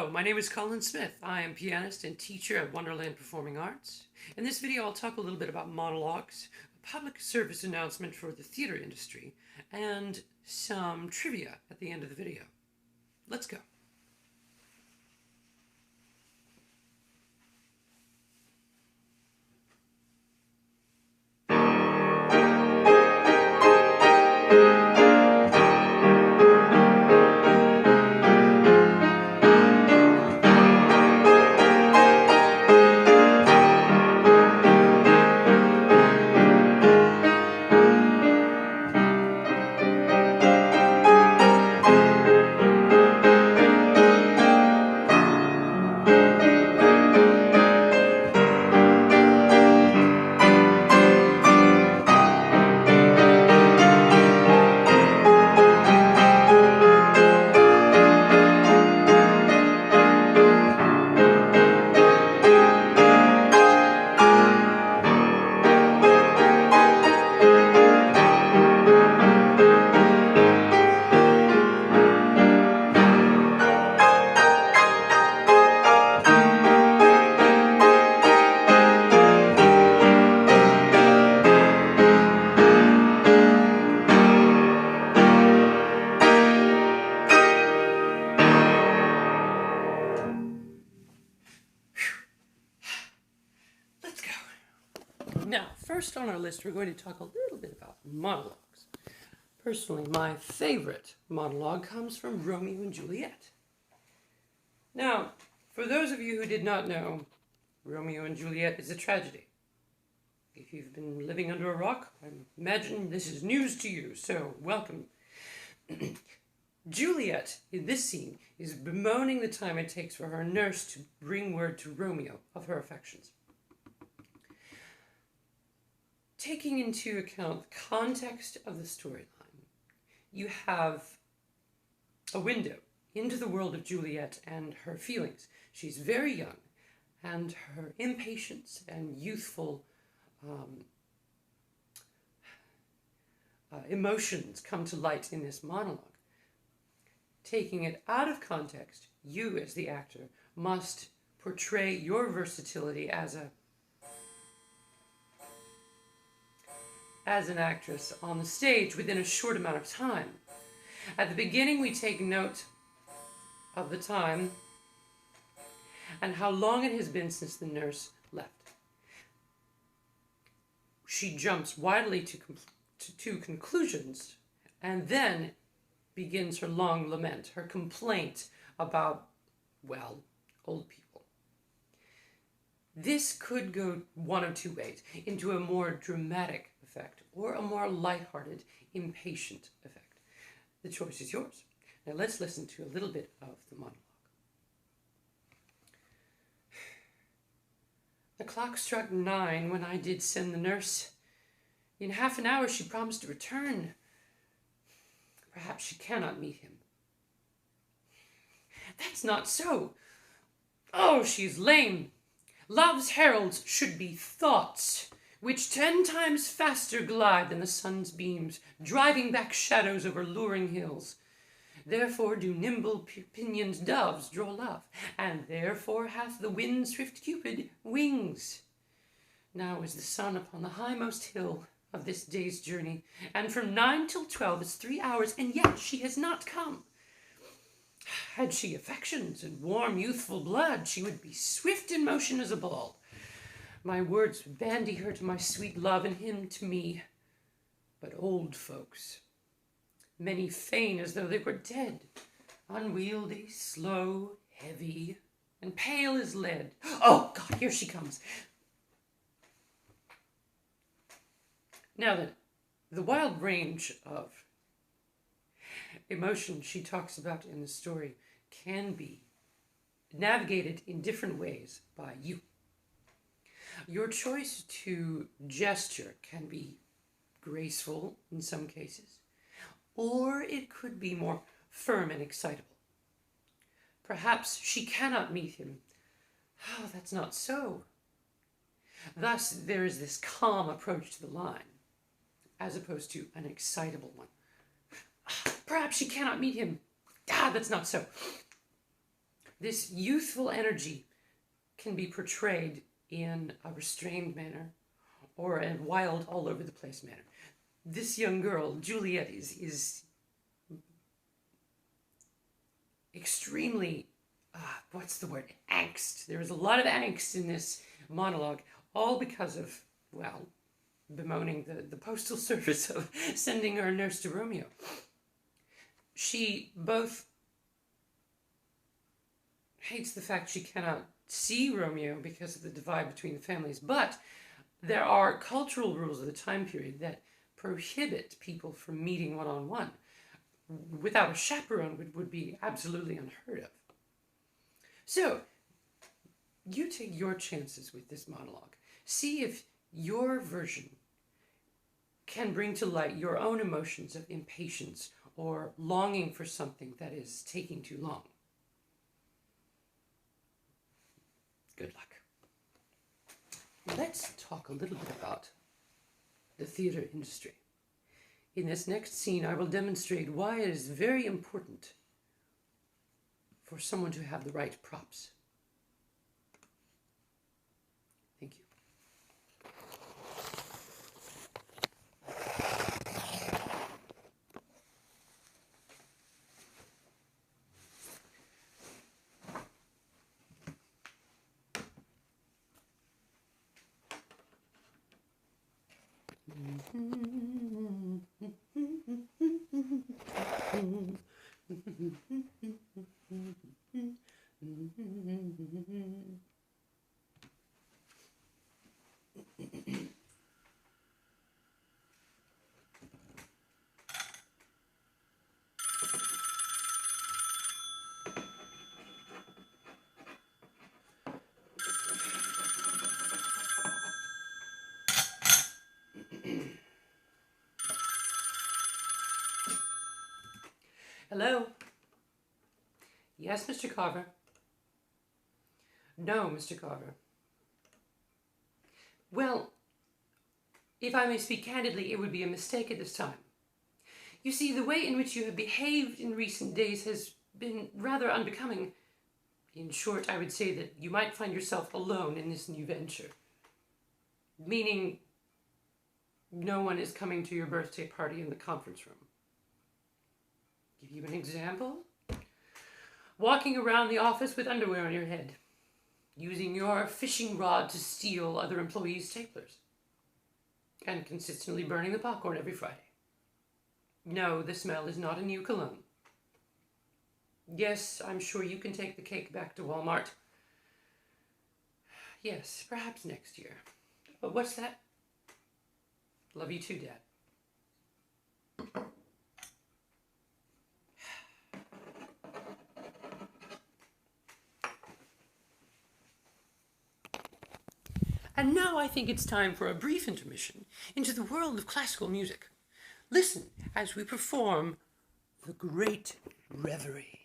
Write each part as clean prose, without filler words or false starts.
Hello, my name is Colin Smith. I am pianist and teacher at Wonderland Performing Arts. In this video, I'll talk a little bit about Monologues, a public service announcement for the theater industry, and some trivia at the end of the video. Let's go. Now, first on our list, we're going to talk a little bit about monologues. Personally, my favorite monologue comes from Romeo and Juliet. Now, for those of you who did not know, Romeo and Juliet is a tragedy. If you've been living under a rock, I imagine this is news to you, so welcome. Juliet, in this scene, is bemoaning the time it takes for her nurse to bring word to Romeo of her affections. Taking into account the context of the storyline, you have a window into the world of Juliet and her feelings. She's very young, and her impatience and youthful emotions come to light in this monologue. Taking it out of context, you as the actor must portray your versatility as an actress on the stage within a short amount of time. At the beginning, we take note of the time and how long it has been since the nurse left. She jumps widely to conclusions and then begins her long lament, her complaint about, well, old people. This could go one of two ways, into a more dramatic effect or a more lighthearted, impatient effect. The choice is yours. Now let's listen to a little bit of the monologue. The clock struck 9 when I did send the nurse. In half an hour she promised to return. Perhaps she cannot meet him. That's not so. Oh, she's lame. Love's heralds should be thoughts, which 10 times faster glide than the sun's beams, driving back shadows over luring hills. Therefore do nimble pinioned doves draw love, and therefore hath the wind-swift Cupid wings. Now is the sun upon the highmost hill of this day's journey, and from 9 till 12 is 3 hours, and yet she has not come. Had she affections and warm youthful blood, she would be swift in motion as a ball. My words would bandy her to my sweet love, and him to me. But old folks, many feign as though they were dead, unwieldy, slow, heavy, and pale as lead. Oh, God, here she comes. Now then, the wild range of emotion she talks about in the story can be navigated in different ways by you. Your choice to gesture can be graceful in some cases, or it could be more firm and excitable. Perhaps she cannot meet him. Oh, that's not so. Thus, there is this calm approach to the line, as opposed to an excitable one. Perhaps she cannot meet him. Ah, that's not so. This youthful energy can be portrayed in a restrained manner or a wild, all over the place manner. This young girl, Juliet, is extremely, what's the word? Angst. There is a lot of angst in this monologue, all because of, well, bemoaning the postal service of sending her nurse to Romeo. She both hates the fact she cannot see Romeo because of the divide between the families, but there are cultural rules of the time period that prohibit people from meeting one-on-one. Without a chaperone would be absolutely unheard of. So, you take your chances with this monologue. See if your version can bring to light your own emotions of impatience or longing for something that is taking too long. Good luck. Let's talk a little bit about the theater industry. In this next scene, I will demonstrate why it is very important for someone to have the right props. Thank you. Hello? Yes, Mr. Carver? No, Mr. Carver. Well, if I may speak candidly, it would be a mistake at this time. You see, the way in which you have behaved in recent days has been rather unbecoming. In short, I would say that you might find yourself alone in this new venture. Meaning, no one is coming to your birthday party in the conference room. Give you an example? Walking around the office with underwear on your head. Using your fishing rod to steal other employees' staplers. And consistently burning the popcorn every Friday. No, the smell is not a new cologne. Yes, I'm sure you can take the cake back to Walmart. Yes, perhaps next year. But what's that? Love you too, Dad. And now I think it's time for a brief intermission into the world of classical music. Listen as we perform The Great Reverie.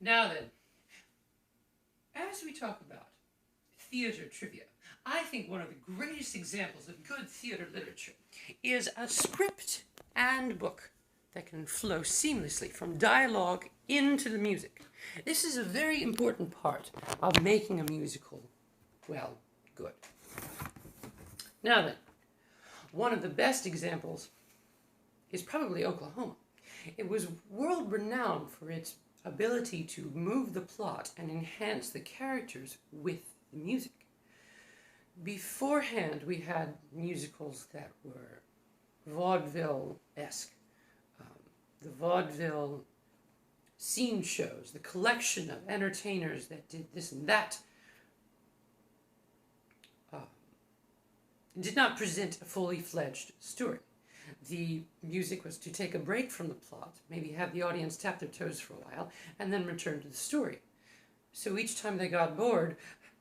Now then, as we talk about theater trivia, I think one of the greatest examples of good theater literature is a script and book that can flow seamlessly from dialogue into the music. This is a very important part of making a musical, well, good. Now then, one of the best examples is probably Oklahoma. It was world-renowned for its ability to move the plot and enhance the characters with the music. Beforehand, we had musicals that were vaudeville-esque. The vaudeville scene shows, the collection of entertainers that did this and that, did not present a fully fledged story. The music was to take a break from the plot, maybe have the audience tap their toes for a while, and then return to the story. So each time they got bored,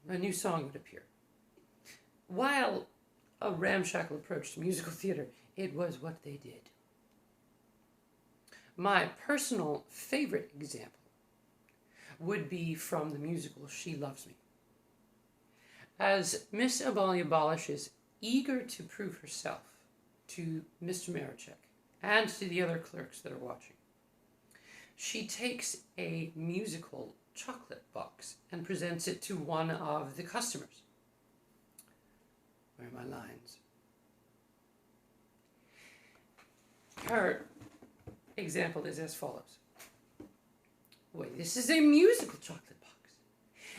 a new song would appear. While a ramshackle approach to musical theater, it was what they did. My personal favorite example would be from the musical She Loves Me. As Miss Abolish is eager to prove herself to Mr. Marichek and to the other clerks that are watching, she takes a musical chocolate box and presents it to one of the customers. Where are my lines? Her example is as follows. Wait, this is a musical chocolate box.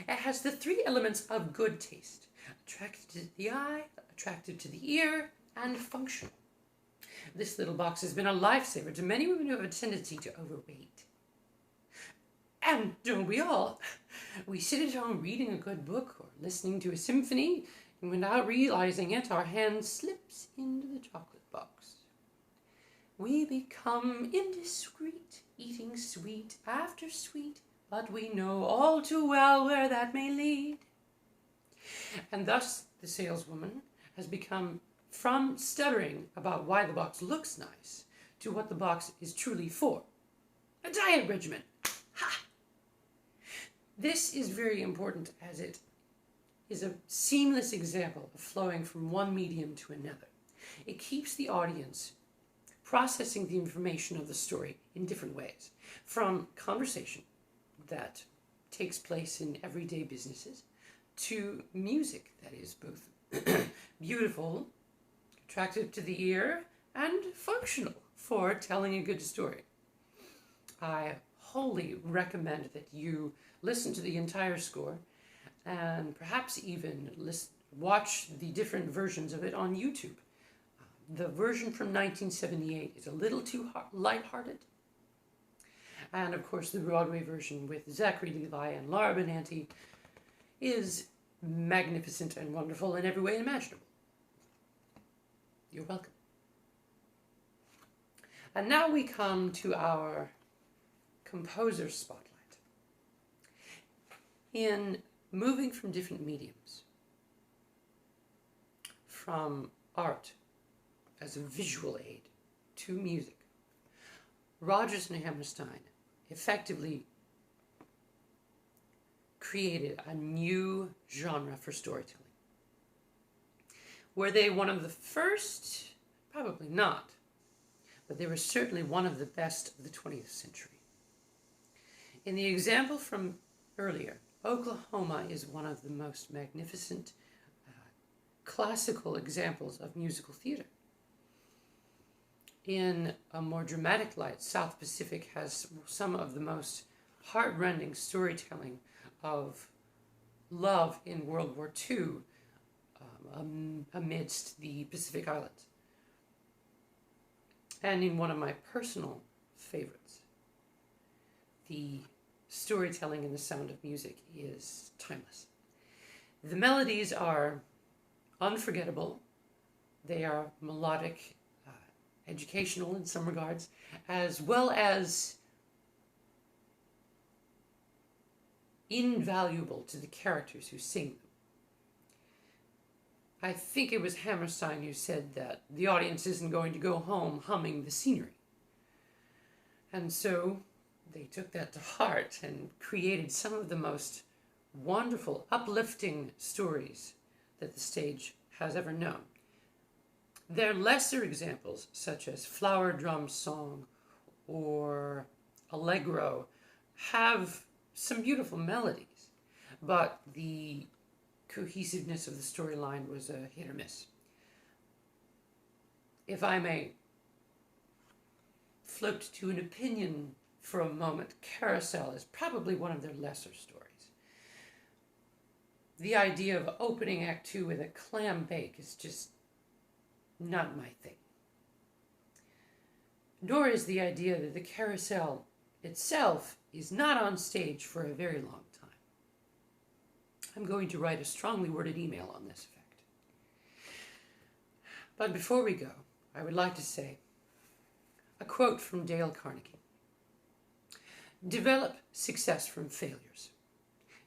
It has the three elements of good taste: attractive to the eye, attractive to the ear, and functional. This little box has been a lifesaver to many women who have a tendency to overweight. And don't we all? We sit at home reading a good book or listening to a symphony, and without realizing it, our hand slips into the chocolate box. We become indiscreet, eating sweet after sweet, but we know all too well where that may lead. And thus, the saleswoman has become from stuttering about why the box looks nice to what the box is truly for. A diet regimen. Ha! This is very important as it is a seamless example of flowing from one medium to another. It keeps the audience processing the information of the story in different ways, from conversation that takes place in everyday businesses to music that is both beautiful, attractive to the ear, and functional for telling a good story. I wholly recommend that you listen to the entire score and perhaps even watch the different versions of it on YouTube. The version from 1978 is a little too lighthearted. And of course, the Broadway version with Zachary Levi and Laura Benanti is magnificent and wonderful in every way imaginable. You're welcome. And now we come to our composer spotlight. In moving from different mediums, from art as a visual aid to music, Rodgers and Hammerstein effectively created a new genre for storytelling. Were they one of the first? Probably not. But they were certainly one of the best of the 20th century. In the example from earlier, Oklahoma is one of the most magnificent classical examples of musical theater. In a more dramatic light, South Pacific has some of the most heartrending storytelling of love in World War II amidst the Pacific Islands. And in one of my personal favorites, the storytelling and the sound of music is timeless. The melodies are unforgettable. They are melodic, educational in some regards, as well as invaluable to the characters who sing them. I think it was Hammerstein who said that the audience isn't going to go home humming the scenery. And so they took that to heart and created some of the most wonderful, uplifting stories that the stage has ever known. Their lesser examples, such as Flower Drum Song or Allegro, have some beautiful melodies, but the cohesiveness of the storyline was a hit or miss. If I may float to an opinion for a moment, Carousel is probably one of their lesser stories. The idea of opening Act 2 with a clam bake is just not my thing. Nor is the idea that the carousel itself is not on stage for a very long time. I'm going to write a strongly worded email on this effect. But before we go, I would like to say a quote from Dale Carnegie. Develop success from failures.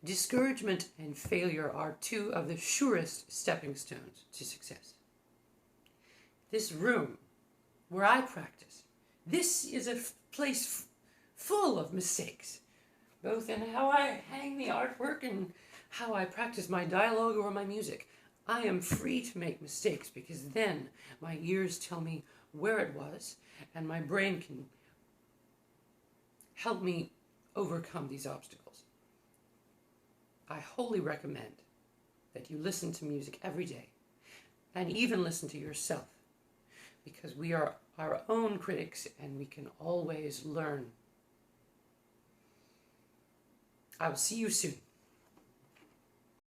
Discouragement and failure are two of the surest stepping stones to success. This room where I practice, this is a place full of mistakes, both in how I hang the artwork and how I practice my dialogue or my music. I am free to make mistakes because then my ears tell me where it was and my brain can help me overcome these obstacles. I wholly recommend that you listen to music every day and even listen to yourself, because we are our own critics and we can always learn. I will see you soon.